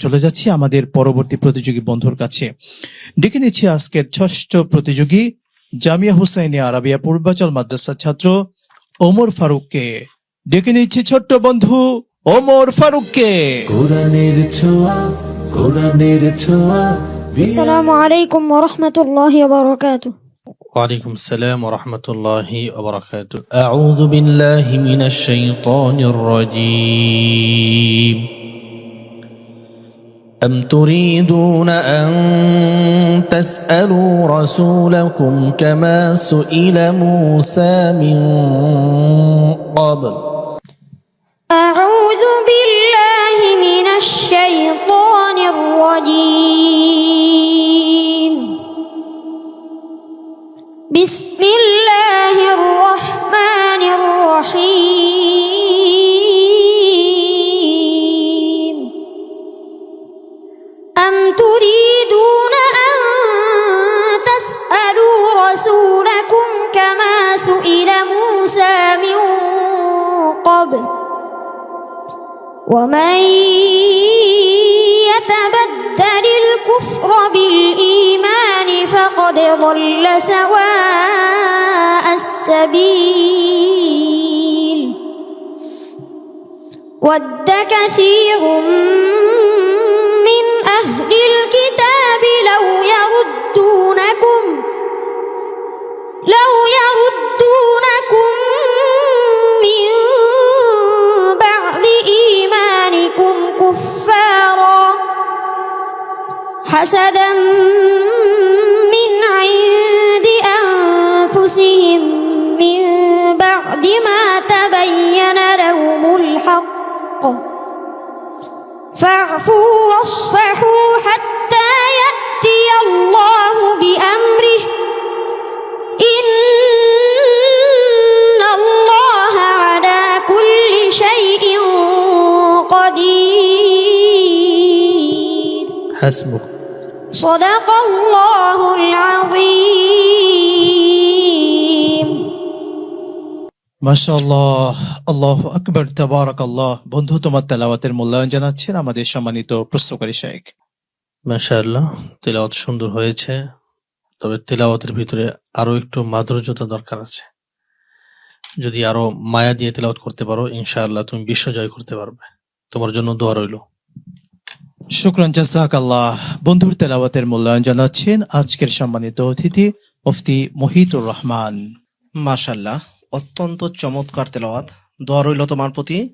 চলে যাচ্ছি আমাদের পরবর্তী প্রতিযোগী বন্ধুর কাছে। ডেকে নিচ্ছি আজকের ষষ্ঠ প্রতিযোগী জামিয়া হুসাইনিয়া আরাবিয়া পূর্বাচল মাদ্রাসার ছাত্র ওমর ফারুককে। ডেকে নিচ্ছি ছোট্ট বন্ধু ওমর ফারুককে। কোরআনের ছোঁয়া, কোরআনের ছোঁয়া। السلام عليكم ورحمة الله وبركاته. وعليكم السلام ورحمة الله وبركاته. أعوذ بالله من الشيطان الرجيم. أم تريدون أن تسألوا رسولكم كما سئل موسى من قبل. أعوذ بالله من الشيطان الرجيم. بسم الله الرحمن الرحيم. أم تريدون أن تسألوا رسولكم كما سئل موسى من قبل ومن يتبدل الكفر بالإيمان فقد ضل سواء السبيل ود كثير من أهل الكتاب لو يردونكم من بعد إيمانكم كفارا حسدا من عند أنفسهم من بعد ما تبين لهم الحق فاعفوا واصفحوا حتى يأتي الله بأمره إن الله على كل شيء قدير. حسبك. صدق الله العظيم. মাশাআল্লাহ, আল্লাহু আকবার, তাবারাকাল্লাহ। বন্ধু, তোমার তেলাওয়াতের মূল্যায়ন জানাচ্ছেন আমাদের সম্মানিত প্রশ্নকারী শাইখ। মাশাআল্লাহ, তেলাওয়াত সুন্দর হয়েছে, তবে তেলাওয়াতের ভিতরে আরো একটু মাধুর্যতা দরকার আছে। যদি আরো মায়া দিয়ে তেলাওয়াত করতে পারো, ইনশাআল্লাহ তুমি বিশ্ব জয় করতে পারবে। তোমার জন্য দোয়া রইল। শুকরান, জাযাকাল্লাহ। বন্ধুর তেলাওয়াতের মূল্যায়ন জানাচ্ছেন আজকের সম্মানিত অতিথি মুফতি মহিতুর রহমান। মাশাআল্লাহ, অত্যন্ত চমৎকার তেলাওয়াত। দোয়া রইল তোমার প্রতি,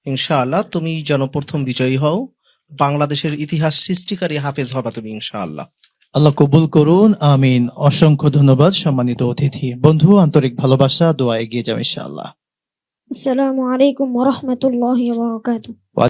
ইনশাআল্লাহ তুমি যেন প্রথম বিজয়ী হও, বাংলাদেশের ইতিহাস সৃষ্টিকারী হাফেজ হবা তুমি ইনশাআল্লাহ। আল্লাহ কবুল করুন, আমিন। অসংখ্য ধন্যবাদ সম্মানিত অতিথি। বন্ধু, আন্তরিক ভালোবাসা, দোয়া এগিয়ে যাও ইনশাআল্লাহ। السلام عليكم ورحمة الله وبركاته.